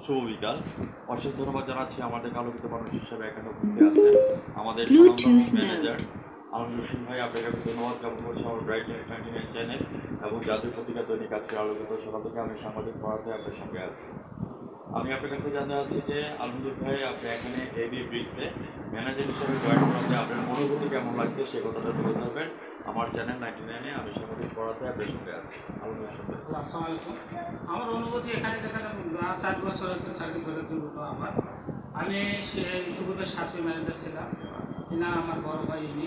শুভ বিকাল। অশেষ ধন্যবাদ জানাচ্ছি আমাদের আলোকিত মানুষ হিসেবে এখানে উপস্থিত আছেন আমাদের ম্যানেজার আলমগীর হোসেন ভাই। আপনাকে ধন্যবাদ জ্ঞাপন করছি আমার ব্রাইটনেস 99 চ্যানেল এবং জাতীয় পত্রিকা দৈনিক আজকে আলোকিত সকাল থেকে আমি সাংবাদিক পড়াতে আপনার সঙ্গে আছি। আমি আপনার কাছে জানতে চাচ্ছি যে আলমগীর ভাই আপনি এখানে এবি ব্রিক্সে ম্যানেজার হিসেবে জয়েন করাতে আপনার অনুভূতি কেমন লাগছে সে কথাটা তুলে ধরবেন আমার চ্যানেল 99-এ। আমি সাংবাদিক পড়াতে আপনার সঙ্গে আছি। আলমগীর হোসেন ভাই। আসসালামু আলাইকুম। আমার অনুভূতি এখানে যেখানে 4 বছর হচ্ছে চাকরি করে কিন্তু আমি সে ইতিপূর্বে সাথী ম্যানেজার ছিলাম। এনার আমার বড় ভাই ইনি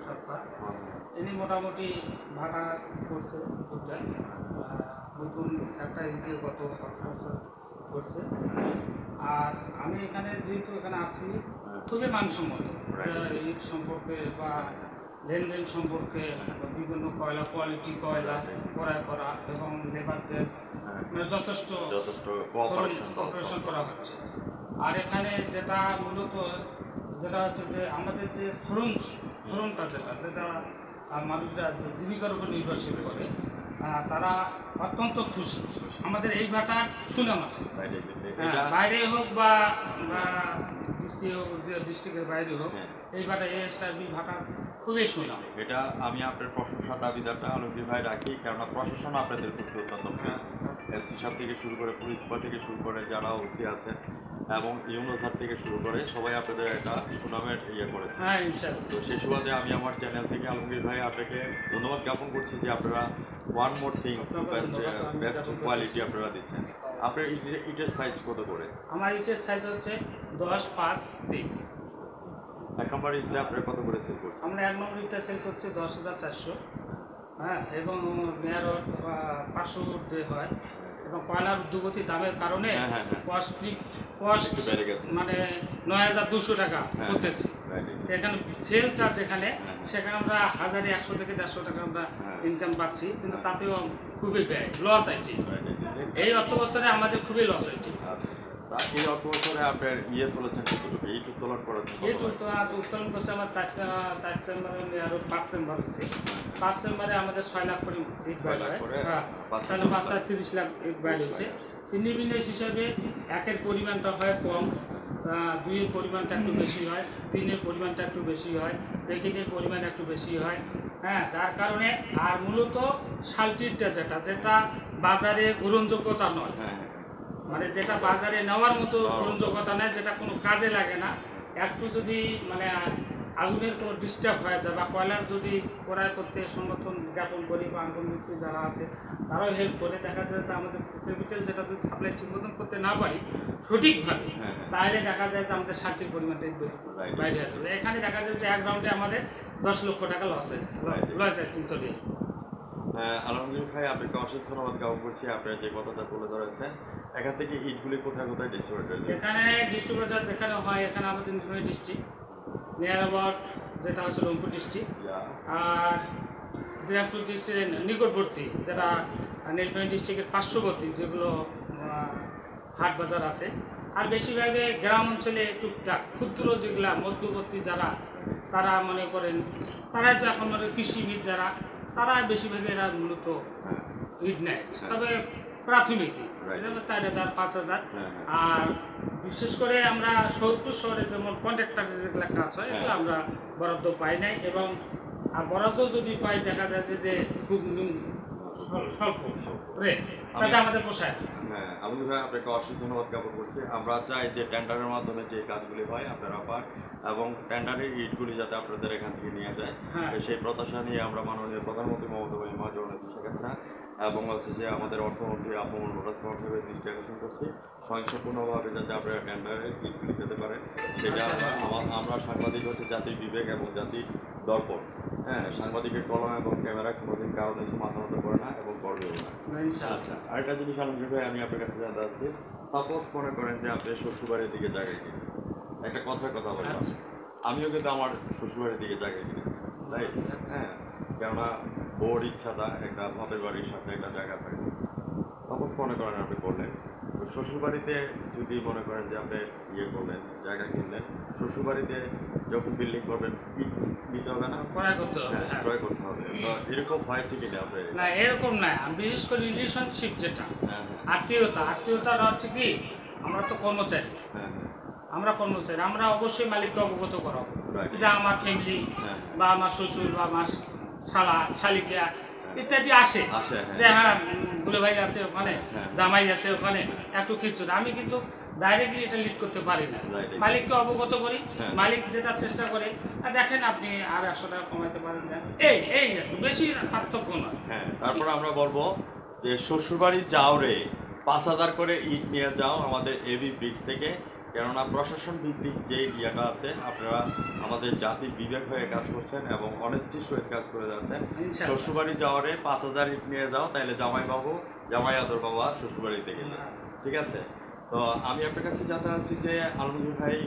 সরকার ইনি মোটামুটি ভাড়া করছে দুটায় নতুন একটা ইয়ে গত 8 বছর করছে। আর আমি এখানে যেহেতু এখানে আছি খুবই মানসম্মত ইট সম্পর্কে বা লেনদেন সম্পর্কে বিভিন্ন কয়লা কোয়ালিটি কয়লা ক্রয় করা এবং লেবারদের মানে যথেষ্ট কোঅপারেশন করা হচ্ছে। আর এখানে যেটা মূলত যেটা হচ্ছে যে আমাদের যে শ্রমটা যেটা মানুষরা জীবিকার উপর নির্ভরশীল করে তারা অত্যন্ত খুশি। আমাদের এই ভাটার সুনাম আছে, বাইরে হোক বা ডিস্ট্রিক্টের বাইরে হোক, এই ভাটা এএসআরবি ভাটা খুবই সুনাম। এটা আমি আপনার প্রশংসা দাবিদারটা আলমগীর ভাই রাখি, কেননা প্রশাসন আপনাদের প্রতি অত্যন্ত এসপি সাহেব থেকে শুরু করে পুলিশ সুপার থেকে শুরু করে যারা ওসি আছেন এবং ইউনো স্যার থেকে শুরু করে সবাই আপনাদের একটা সুনামের ইয়ে করেছে। তো সেই সুবাদে আমি আমার চ্যানেল থেকে আলমগীর ভাই আপনাকে ধন্যবাদ জ্ঞাপন করছি যে আপনারা one more thing best quality আপনারা দিচ্ছেন। আপনার ইটের সাইজ কত করে? আমার ইটের সাইজ হচ্ছে 10-5-3। 1 নম্বর ইটটা আপনারা কত করে সেল করছেন? আমরা 1 নম্বর ইটটা সেল করছি 10,400, হ্যাঁ, এবং মেয়ারও 500 হয়। এবং কয়লার ঊর্ধ্বগতি দামের কারণে কস্ট মানে 9,200 টাকা করতেছি। এখানে সেলস চার্জ যেখানে সেখানে আমরা 1,100 থেকে 150 টাকা আমরা ইনকাম পাচ্ছি, কিন্তু তাতেও খুবই ব্যয় লস আইটি। এই অর্থ বছরে আমাদের খুবই লস আইটি। এই অর্থ বছরে আপনার ইয়ে তুলেছেন কতটুকু? এই উত্তোলন করেছেন? এই উত্তোলন করছে আমার 4 চেম্বারে আরও 5 চেম্বার হচ্ছে। 5 চেম্বারে আমাদের 6 লাখ করে ইট বাইর হয়। তাহলে 5-30 লাখ ইট বাইর হচ্ছে। চিনি বিন্যাস হিসাবে 1-এর পরিমাণটা হয় কম, 2-এর পরিমাণটা একটু বেশি হয়, 3-এর পরিমাণটা একটু বেশি হয়, প্যাকেটের পরিমাণ একটু বেশি হয়, হ্যাঁ। যার কারণে আর মূলত শালটিরটা যেটা বাজারে গ্রহণযোগ্যতা নয়, মানে যেটা বাজারে নেওয়ার মতো গ্রহণযোগ্যতা নেয়, যেটা কোনো কাজে লাগে না। একটু যদি মানে আগুনের কোনো ডিস্টার্ব হয়ে যায় বা কয়লার যদি ক্রয় করতে সমর্থন জ্ঞাপন করি বা আগুন মিস্ত্রি যারা আছে তারাও হেল্প করে, দেখা যায় যে আমাদের ক্যাপিটাল যেটা যদি সাপ্লাই ঠিক মতন করতে না পারি সঠিকভাবে, তাহলে দেখা যায় যে আমাদের 60-এর পরিমাণটা বাইরে আসবে। এখানে দেখা যায় যে 1 রাউন্ডে আমাদের 10 লক্ষ টাকা লস হয়েছে কিন্তু। আলমগীর ভাই আপনাকে অশেষ ধন্যবাদ জ্ঞাপন করছি আপনার যে কথাটা তুলে ধরেছেন। এখান থেকে ইটগুলি কোথায় কোথায় ডিস্ট্রিবিউট? এখানে ডিস্ট্রিবিউটার যেখানে হয় এখানে আমাদের নীলফামারী ডিস্ট্রিক্ট, নিয়ার অ্যাবাউট যেটা হচ্ছে রংপুর ডিস্ট্রিক্ট, আর দিনাজপুর ডিস্ট্রিক্টের নিকটবর্তী যেটা নীলফামারী ডিস্ট্রিক্টের পার্শ্ববর্তী যেগুলো হাট বাজার আছে। আর বেশিরভাগে গ্রাম অঞ্চলে টুকটাক ক্ষুদ্র যেগুলা মধ্যবর্তী যারা তারা মনে করেন তারাই তো এখন মানে কৃষিবিদ যারা তারা বেশিরভাগ এরা মূলত ইট নেয়, তবে প্রাথমিক 4,000-5,000। আর বিশেষ করে আমরা সৌরপুর শহরে যেমন কন্ট্রাক্টর যেগুলো কাজ হয় এগুলো আমরা বরাদ্দ পাই নাই, এবং বরাদ্দ যদি পাই দেখা যাচ্ছে যে খুব স্বল্প রেট, তাতে আমাদের পোষায়। হ্যাঁ, আলমগীর ভাই আপনাকে অশেষ ধন্যবাদ জ্ঞাপন করছি। আমরা চাই যে টেন্ডারের মাধ্যমে যে কাজগুলি হয় আপনারা পান এবং টেন্ডারের ইটগুলি যাতে আপনাদের এখান থেকে নিয়ে যায় সেই প্রত্যাশা নিয়ে আমরা মাননীয় প্রধানমন্ত্রী মমতা ব্যানার্জি জননেত্রী শেখ হাসিনা এবং হচ্ছে যে আমাদের অর্থমন্ত্রী আফমুল লোটাস সাহেবের দৃষ্টি আকর্ষণ করছি সহিংসপূর্ণভাবে যাতে আপনারা টেন্ডারের ইটগুলি পেতে পারেন সেটা আমরা সাংবাদিক হচ্ছে জাতির বিবেক এবং জাতির দর্পণ। হ্যাঁ, সাংবাদিকের কলম এবং ক্যামেরা কোনোদিন কারণ এসে মাথা মতো করে না এবং করবেও না। আচ্ছা, আরেকটা জিনিস আলমগীর ভাই আমি আপনার কাছে জানতে চাচ্ছি, সাপোজ মনে করেন যে আপনি শ্বশুরবাড়ির দিকে জায়গায় কিনেন, একটা কথা বললাম, আমিও কিন্তু আমার শ্বশুরবাড়ির দিকে জায়গায় কিনেছি, তাই হ্যাঁ, কেননা ওর ইচ্ছাটা একটা বাপের বাড়ির সাথে একটা জায়গা থাকে। সাপোজ মনে করেন আপনি করলেন, শ্বশুরবাড়িতে যদি মনে করেন যে আপনি ইয়ে করলেন, জায়গা কিনলেন, শ্বশুরবাড়িতে যখন বিল্ডিং করবেন কি দিতে হবে না? ক্রয় করতে হবে। হ্যাঁ, ক্রয় করতে হবে। তো এরকম হয়েছে কিনা আপনার? না, এরকম না। বিশেষ করে রিলেশনশিপ যেটা, হ্যাঁ, হ্যাঁ, আত্মীয়তার হচ্ছে কি, আমরা তো কর্মচারী, হ্যাঁ, হ্যাঁ, আমরা অবশ্যই মালিককে অবগত করাবো Right. যে আমার ফ্যামিলি হ্যাঁ। বা আমার শ্বশুর বা আমার শালা শালিকা ইত্যাদি আসে, আসে, হ্যাঁ। যে হ্যাঁ দুলে ভাই আছে ওখানে, হ্যাঁ। জামাই আছে ওখানে, একটু কিছু না। আমি কিন্তু ডাইরেক্টলি এটা লিড করতে পারি না, Right. মালিককে অবগত করি, হ্যাঁ। মালিক যেটা চেষ্টা করে, আর দেখেন আপনি আর 100 টাকা কমাইতে পারেন, দেন এই একটু বেশি পার্থক্য নয়। হ্যাঁ, তারপর আমরা বলবো যে শ্বশুরবাড়ি যাও রে 5,000 করে ইট নিয়ে যাও আমাদের এবি ব্রিজ থেকে, কেননা প্রশাসন ভিত্তিক যে ইয়েটা আছে আপনারা আমাদের জাতির বিবেক হয়ে কাজ করছেন এবং অনেস্টির সহিত কাজ করে যাচ্ছেন। ইনশাআল্লাহ। শ্বশুরবাড়ি যাওয়ারে 5,000 ইট নিয়ে যাও, তাইলে জামাই বাবু জামাই আদর বাবা শ্বশুরবাড়িতে গেলে, ঠিক আছে? তো আমি আপনার কাছে জানতে চাচ্ছি যে আলমগীর ভাই,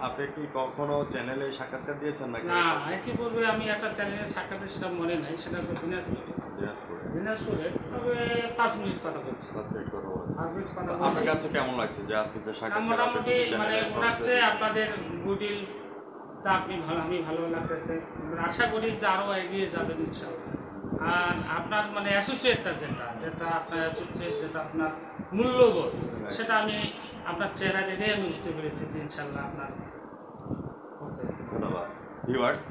আপনি কি কখনো চ্যানেলে সাক্ষাৎকার দিয়েছেন নাকি? না, ইতিপূর্বে আমি একটা চ্যানেলে সাক্ষাৎ, সেটা মনে নাই, সেটা তো দিনাজপুরে, তবে 5 মিনিট কথা বলছি। 5 মিনিট কথা বলেছেন। 5 মিনিট কথা আপনার বলছি। কাছে কেমন লাগছে যে আজকে যে সাক্ষাৎকার মোটামুটি আপনি মানে চ্যানেলে ওনার সরাসরি চেয়ে আপনাদের গুডিল তা আপনি ভালো, আমি ভালো লাগতেছে। আশা করি যে আরও এগিয়ে যাবেন ইনশাআল্লাহ। আর আপনার মানে অ্যাসোসিয়েটটা যেটা আপনার অ্যাসোসিয়েট, যেটা আপনার মূল্যবোধ, সেটা আমি আপনার চেহারা দেখেই আমি বুঝতে পেরেছি যে ইনশাআল্লাহ আপনার ধন্যবাদ। ভিউয়ার্স,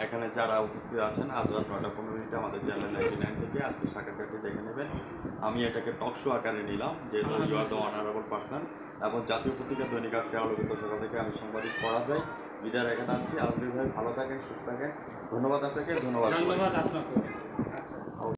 এখানে যারা উপস্থিত আছেন আজ রাত 9:15 আমাদের চ্যানেল 99 থেকে আজকে সাক্ষাৎকারটি দেখে নেবেন। আমি এটাকে টক শো আকারে নিলাম, যেহেতু you are the honourable person, এবং জাতীয় পত্রিকা দৈনিক আজকে আলোকিত সভা থেকে আমি সাংবাদিক পড়া ভাই বিদায় রেখে আনছি। আলমগীর ভাই ভালো থাকেন, সুস্থ থাকেন। ধন্যবাদ আপনাকে। ধন্যবাদ আপনাকে।